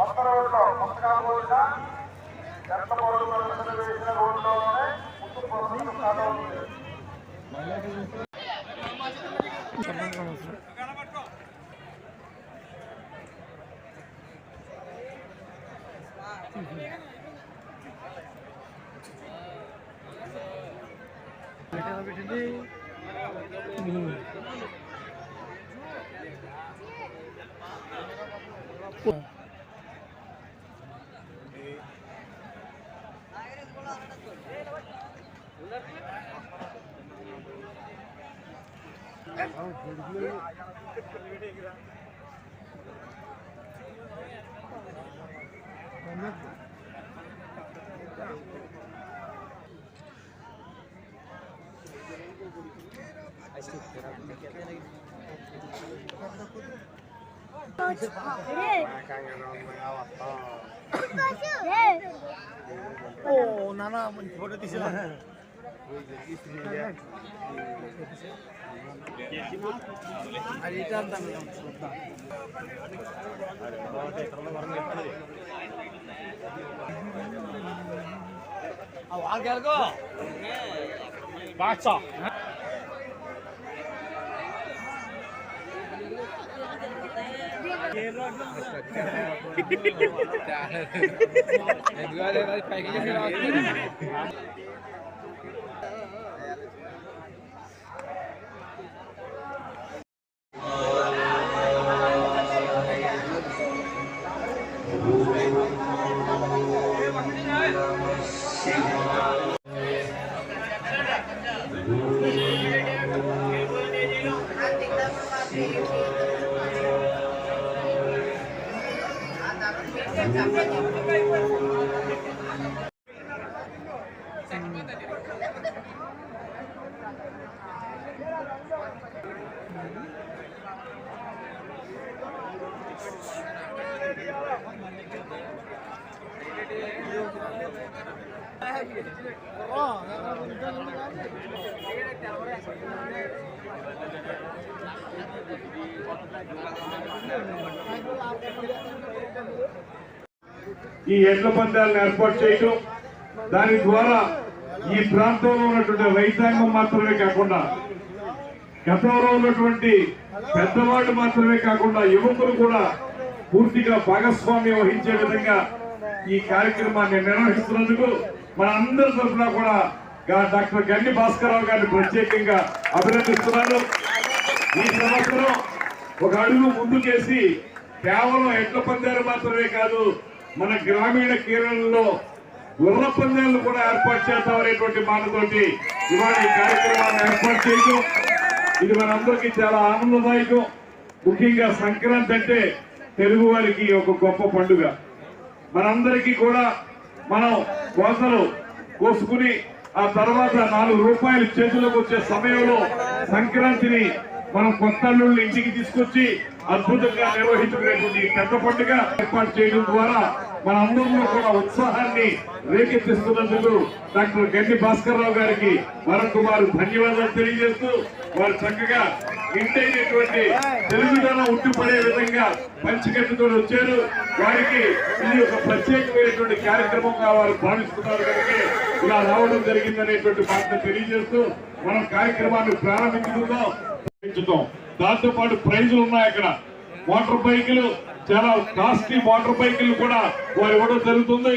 కొత్త రోడ్లో కొత్తగా పోయినా ఎంత పొరుగు వేసిన రోడ్లోనే ముందు ప్రాసెస్ స్టార్ట్ అవుతుంది. Oh, Nana, फोटो తీసినా అది ఇట్లా అంటాను ఆగేల్గో బాచా ఈ ఎడ్ల పందాలను ఏర్పాటు చేయడం, దాని ద్వారా ఈ ప్రాంతంలో ఉన్నటువంటి రైతాంగం మాత్రమే కాకుండా గతంలో ఉన్నటువంటి పెద్దవాళ్ళు మాత్రమే కాకుండా యువకులు కూడా పూర్తిగా భాగస్వామ్యం వహించే విధంగా ఈ కార్యక్రమాన్ని నిర్వహిస్తున్నందుకు మన అందరి తరఫున కూడా డాక్టర్ గండి భాస్కరరావు గారిని ప్రత్యేకంగా అభినందిస్తున్నాను. ఈ సంవత్సరం ఒక అడుగు ముందుకేసి కేవలం ఎడ్ల పందాలు మాత్రమే కాదు, మన గ్రామీణ కేరళలో గుర్ర పందాలను కూడా ఏర్పాటు చేస్తామనేటువంటి మాటతోటి ఇవాళ ఈ కార్యక్రమాన్ని ఏర్పాటు చేయడం ఇది మనందరికీ చాలా ఆనందదాయకం. ముఖ్యంగా సంక్రాంతి అంటే తెలుగు వారికి ఒక గొప్ప పండుగ. మనందరికీ కూడా మనం కోసలు కోసుకుని ఆ తర్వాత 4 రూపాయలు చేతులకు వచ్చే సమయంలో సంక్రాంతిని మనం కొత్త అల్లుళ్ళు ఇంటికి తీసుకొచ్చి అద్భుతంగా నిర్వహించుకునేటువంటి పెద్ద పండుగ ఏర్పాటు చేయడం ద్వారా మన అందరిలో కూడా ఉత్సాహాన్ని రేకెత్తిస్తున్నందుకు డాక్టర్ గండి భాస్కరరావు గారికి మరొకమారు ధన్యవాదాలు తెలియజేస్తూ వారు చక్కగా ఇంటైనటువంటి తెలుగుదనం ఉట్టిపడే విధంగా పంచికట్టుతో వచ్చారు. వారికి ఇది ఒక ప్రత్యేకమైనటువంటి కార్యక్రమంగా వారు భావిస్తున్నారు కనుక ఇలా రావడం జరిగిందనేటువంటి మాటను తెలియజేస్తూ మనం కార్యక్రమాన్ని ప్రారంభించుకుందాం. దాంతో పాటు ప్రైజులు ఉన్నాయి. అక్కడ మోటార్ బైకులు, చాలా కాస్ట్లీ మోటార్ బైకులు కూడా వారు ఇవ్వడం జరుగుతుంది.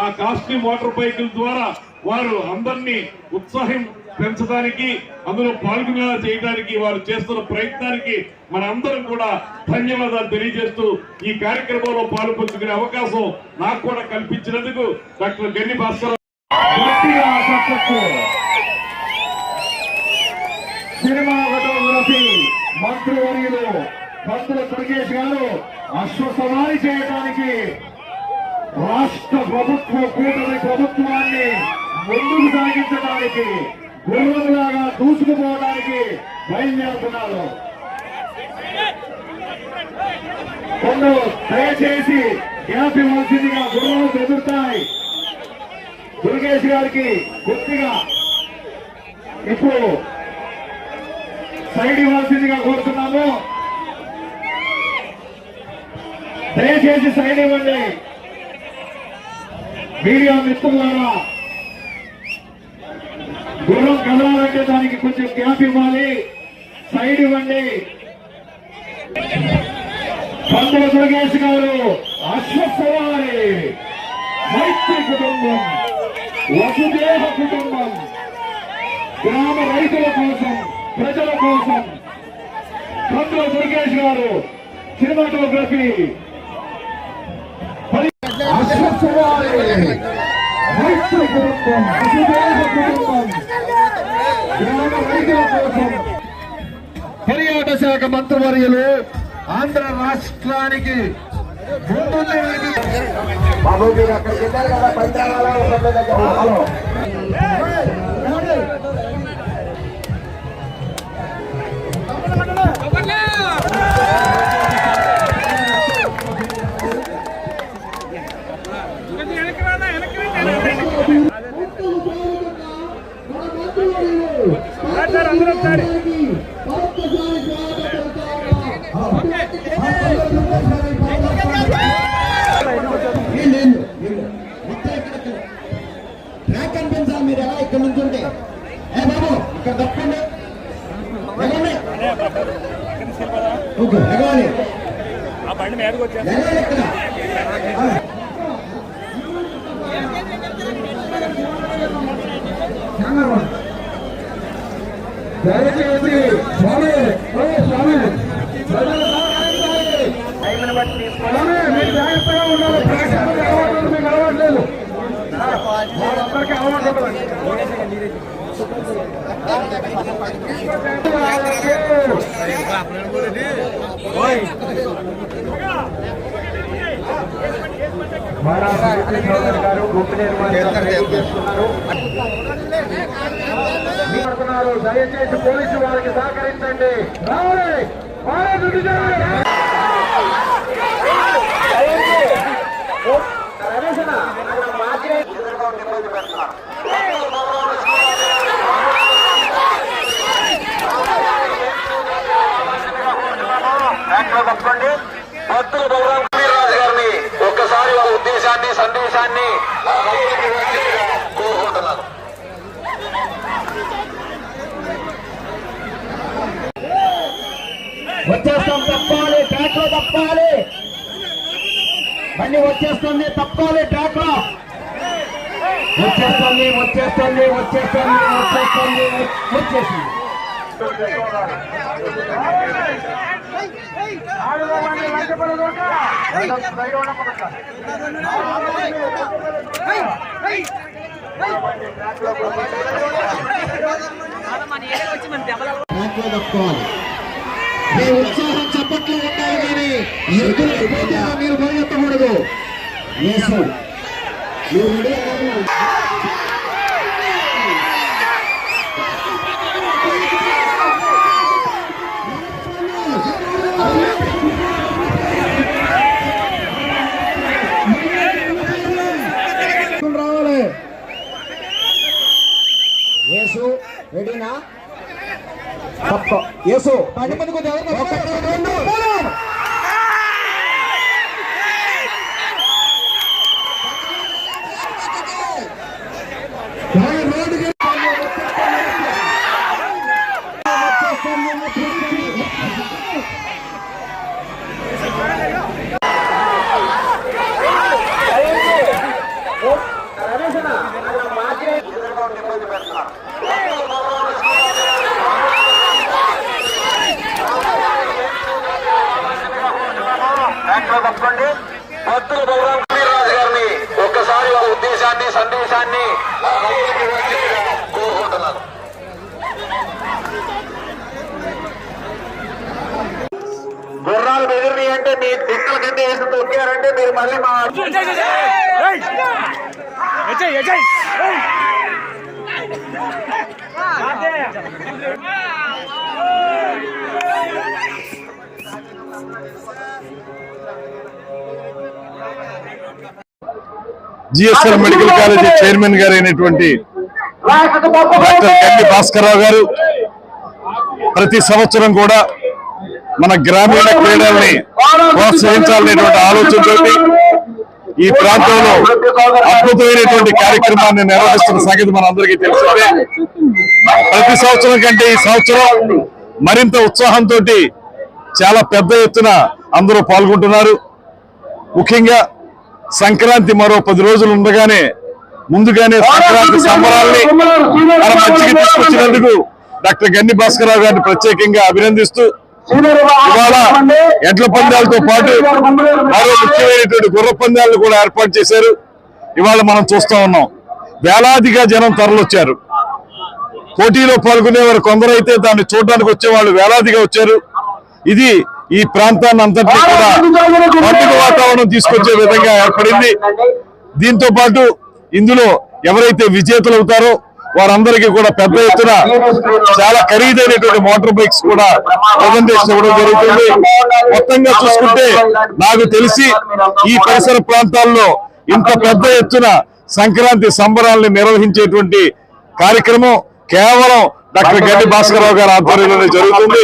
ఆ కాస్ట్లీ మోటార్ బైకుల ద్వారా వారు అందరినీ ఉత్సాహం పెంచడానికి, అందులో పాల్గొనేలా చేయడానికి వారు చేస్తున్న ప్రయత్నానికి మనందరం కూడా ధన్యవాదాలు తెలియజేస్తూ ఈ కార్యక్రమంలో పాల్పంచుకునే అవకాశం నాకు కూడా కల్పించినందుకు డాక్టర్ గండి భాస్కర్ సినిమాటోగ్రఫీ మంత్రివర్యులు పంతుల దుర్గేష్ గారు అశ్వసవారి చేయడానికి రాష్ట్ర కూటమి ప్రభుత్వాన్ని ముందుకు సాగించడానికి గుర్రంలాగా దూసుకుపోవడానికి బయలుదేరుతున్నారు. కొందరు దయచేసి గ్యాప్ ఇవ్వాల్సిందిగా గుర్రాలు ఎదురుతాయి. దుర్గేష్ గారికి కొద్దిగా ఇప్పుడు సైడ్ ఇవ్వాల్సిందిగా కోరుతున్నాము. దయచేసి సైడ్ ఇవ్వండి. మీడియా మిత్రులారా, దూరం కదలాలంటే దానికి కొంచెం గ్యాప్ ఇవ్వాలి. సైడ్ ఇవ్వండి. పంతుల దుర్గేష్ గారు అశ్వత్థవారి మైత్రి కుటుంబం, వసుదేవ కుటుంబం, గ్రామ రైతుల కోసం, ప్రజల కోసం పంతుల దుర్గేష్ గారు సినిమాటోగ్రఫీ, అశ్వత్థవారి మైత్రి కుటుంబం, వసుదేవ కుటుంబం, గ్రామ రైతుల కోసం. పర్యాటక శాఖ మంత్రివర్యులు ఆంధ్ర రాష్ట్రానికి ముందుంది. బాబు మీరు అక్కడికి వెళ్ళారు కదా, పంచాలలో ట్రాక్ కనిపించాలి. మీరు ఎలా ఇక్కడ నుంచి ఉంటే బాబు ఇక్కడ తప్పండి. ఓకే ఎగవాలి దయచేసి స్వామి స్వామి మీరు జాగ్రత్తగా ఉండాలి. ప్రేక్షకులకు అలవాటు మీకు అలవాట్లేదు. వాళ్ళందరికీ అలవాటు గారు గుంపు నిర్మాణం చేస్తున్నారు. దయచేసి పోలీసు వారికి సహకరించండి. రావాలి తప్పండి. భక్తులు బలరాం రాజు గారిని ఒక్కసారి వాళ్ళ ఉద్దేశాన్ని సందేశాన్ని కోరుకుంటున్నాను. వచ్చేస్తాం, తప్పాలి, ట్రాక్ లో తప్పాలి. బండి వచ్చేస్తుంది, తప్పాలి ట్రాక్ లో. వచ్చేస్తుంది వచ్చేస్తుంది వచ్చేస్తుంది వచ్చేస్తుంది వచ్చేసింది. ట్రాక్ లో తప్పుకోవాలి. మీ ఉత్సాహం చప్పట్లు ఉండాలి, కానీ మీరు పరిగెత్తకూడదు. రావాలి. యేసు రెడీనా? తప్ప యేసు పది మంది కొద్ది తప్పండి. భక్తులు బలరాం రాజు గారిని ఒక్కసారి వాళ్ళ ఉద్దేశాన్ని సందేశాన్ని కోరుకుంటున్నాను. గుర్రాలు బెదిరి అంటే మీ దిక్కుల కింద వేసి తొక్కారంటే మీరు మళ్ళీ మా జిఎస్ఎల్ మెడికల్ కాలేజీ చైర్మన్ గారు అయినటువంటి డాక్టర్ గండి భాస్కర్రావు గారు ప్రతి సంవత్సరం కూడా మన గ్రామీణ క్రీడల్ని ప్రోత్సహించాలనేటువంటి ఆలోచనతో ఈ ప్రాంతంలో అద్భుతమైనటువంటి కార్యక్రమాన్ని నిర్వహిస్తున్న సంగతి మనందరికీ తెలిసిందే. ప్రతి సంవత్సరం కంటే ఈ సంవత్సరం మరింత ఉత్సాహంతో చాలా పెద్ద ఎత్తున అందరూ పాల్గొంటున్నారు. ముఖ్యంగా సంక్రాంతి మరో 10 రోజులు ఉండగానే ముందుగానే సంక్రాంతి సంబరాల్ని మన మధ్యకి తీసుకొచ్చినందుకు డాక్టర్ గన్ని భాస్కరరావు గారిని ప్రత్యేకంగా అభినందిస్తూ ఇవాళ ఎడ్ల పందాలతో పాటు మరో ముఖ్యమైనటువంటి గుర్ర పందాలను కూడా ఏర్పాటు చేశారు. ఇవాళ మనం చూస్తా ఉన్నాం, వేలాదిగా జనం తరలొచ్చారు. పోటీలో పాల్గొనేవారు కొందరైతే దాన్ని చూడడానికి వచ్చేవాళ్ళు వేలాదిగా వచ్చారు. ఇది ఈ ప్రాంతాన్ని అంతటినీ కూడా పండుగ వాతావరణం తీసుకొచ్చే విధంగా ఏర్పడింది. దీంతో పాటు ఇందులో ఎవరైతే విజేతలు అవుతారో వారందరికీ కూడా పెద్ద ఎత్తున చాలా ఖరీదైనటువంటి మోటార్ బైక్స్ కూడా ప్రజెంటేషన్ ఇవ్వడం జరుగుతుంది. మొత్తంగా చూసుకుంటే నాకు తెలిసి ఈ పరిసర ప్రాంతాల్లో ఇంత పెద్ద ఎత్తున సంక్రాంతి సంబరాల్ని నిర్వహించేటువంటి కార్యక్రమం కేవలం డాక్టర్ గన్ని భాస్కరరావు గారి ఆధ్వర్యంలోనే జరుగుతుంది.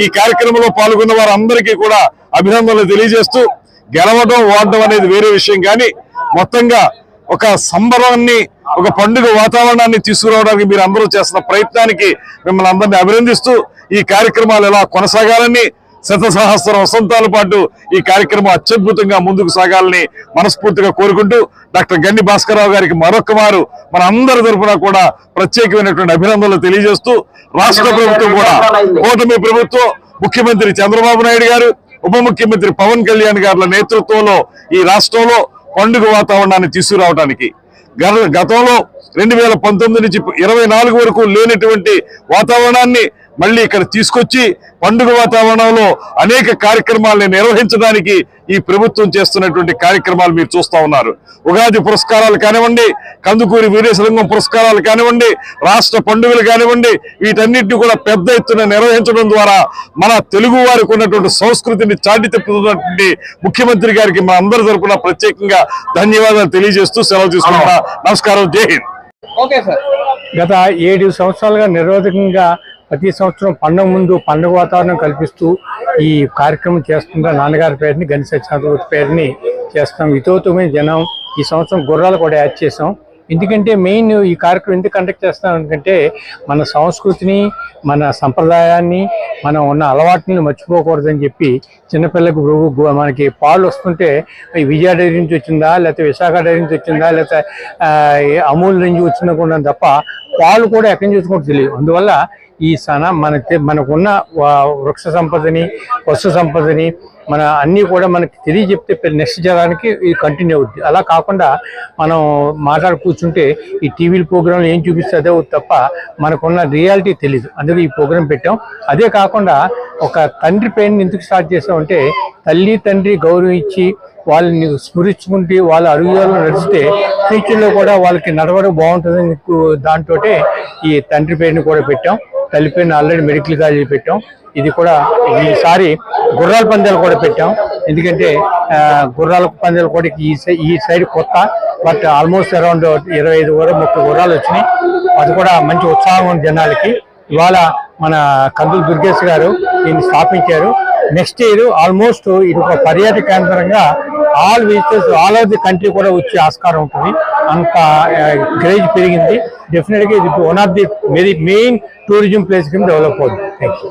ఈ కార్యక్రమంలో పాల్గొన్న వారందరికీ కూడా అభినందనలు తెలియజేస్తూ, గెలవడం ఓడడం అనేది వేరే విషయం, కానీ మొత్తంగా ఒక సంబరాన్ని, ఒక పండుగ వాతావరణాన్ని తీసుకురావడానికి మీరు అందరూ చేస్తున్న ప్రయత్నానికి మిమ్మల్ని అందరినీ అభినందిస్తూ ఈ కార్యక్రమాలు ఎలా కొనసాగాలని, శతసహస్ర వసంతాల పాటు ఈ కార్యక్రమం అత్యద్భుతంగా ముందుకు సాగాలని మనస్ఫూర్తిగా కోరుకుంటూ డాక్టర్ గన్ని భాస్కరరావు గారికి మరొకమారు మన అందరి తరఫున కూడా ప్రత్యేకమైనటువంటి అభినందనలు తెలియజేస్తూ, రాష్ట్ర ప్రభుత్వం కూడా కూటమి ప్రభుత్వం, ముఖ్యమంత్రి చంద్రబాబు నాయుడు గారు, ఉప ముఖ్యమంత్రి పవన్ కళ్యాణ్ గారుల నేతృత్వంలో ఈ రాష్ట్రంలో పండుగ వాతావరణాన్ని తీసుకురావడానికి గతంలో 2019 నుంచి 24 వరకు లేనటువంటి వాతావరణాన్ని మళ్ళీ ఇక్కడ తీసుకొచ్చి పండుగ వాతావరణంలో అనేక కార్యక్రమాలను నిర్వహించడానికి ఈ ప్రభుత్వం చేస్తున్నటువంటి కార్యక్రమాలు మీరు చూస్తా ఉన్నారు. ఉగాది పురస్కారాలు కానివ్వండి, కందుకూరి వీరేశలింగం పురస్కారాలు కానివ్వండి, రాష్ట్ర పండుగలు కానివ్వండి, వీటన్నిటిని కూడా పెద్ద ఎత్తున నిర్వహించడం ద్వారా మన తెలుగు వారికి ఉన్నటువంటి సంస్కృతిని చాటి తెప్పుతున్నటువంటి ముఖ్యమంత్రి గారికి మా అందరి తరపున ప్రత్యేకంగా ధన్యవాదాలు తెలియజేస్తూ సెలవు తీసుకుంటున్నా. నమస్కారం. జై హింద్. గత 7 సంవత్సరాలుగా నిరోధకంగా ప్రతి సంవత్సరం పండుగ ముందు పండుగ వాతావరణం కల్పిస్తూ ఈ కార్యక్రమం చేస్తున్న నాన్నగారి పేరుని గన్ని సత్యనారాయణ పేరుని చేస్తాం. ఇతోతమైన జనం ఈ సంవత్సరం గుర్రాలు కూడా యాడ్ చేసాం. ఎందుకంటే మెయిన్ ఈ కార్యక్రమం ఎందుకు కండక్ట్ చేస్తాం అంటే మన సంస్కృతిని, మన సంప్రదాయాన్ని, మనం ఉన్న అలవాట్లను మర్చిపోకూడదని చెప్పి చిన్నపిల్లలకు మనకి పాలు వస్తుంటే విజయ డైరీ నుంచి వచ్చిందా, లేకపోతే విశాఖ డైరీ నుంచి వచ్చిందా, లేకపోతే అమూల్ నుంచి వచ్చిందా కూడా తప్ప పాలు కూడా ఎక్కడి నుంచి వచ్చుకుంటూ తెలియదు. అందువల్ల ఈ మనకున్న వృక్ష సంపదని, పశు సంపదని, మన అన్నీ కూడా మనకి తెలియజెప్తే నెక్స్ట్ జనానికి ఇది కంటిన్యూ అవుద్ది. అలా కాకుండా మనం మాట్లాడి కూర్చుంటే ఈ టీవీల ప్రోగ్రాంలు ఏం చూపిస్తే అదే తప్ప మనకున్న రియాలిటీ తెలీదు. అందుకే ఈ ప్రోగ్రాం పెట్టాం. అదే కాకుండా ఒక తండ్రి పేరుని ఎందుకు స్టార్ట్ చేసామంటే, తల్లి తండ్రి గౌరవం ఇచ్చి వాళ్ళని స్మరించుకుంటే వాళ్ళ అడుగుదలలో నడిస్తే ఫ్యూచర్లో కూడా వాళ్ళకి నడవడం బాగుంటుందని దాంతో ఈ తండ్రి పేరుని కూడా పెట్టాం. తల్లి పేరుని ఆల్రెడీ మెడికల్ కాలేజీ పెట్టాం. ఇది కూడా ఈసారి గుర్రాల పందాలు కూడా పెట్టాం. ఎందుకంటే గుర్రాల పందాలు కూడా ఈ సైడ్ కొత్త, బట్ ఆల్మోస్ట్ అరౌండ్ 25 వరకు 30 గుర్రాలు వచ్చినాయి. అది కూడా మంచి ఉత్సాహం ఉంది జనాలకి. ఇవాళ మన కందులు దుర్గేష్ గారు దీన్ని స్థాపించారు. నెక్స్ట్ ఇయర్ ఆల్మోస్ట్ ఇది ఒక పర్యాటక కేంద్రంగా all visitors all over the country కూడా వచ్చే ఆస్కారం ఉంటుంది. అంత క్రేజ్ పెరిగింది. డెఫినెట్గా ఇది one of the very main tourism place కింద డెవలప్ అవుతుంది. Thank you.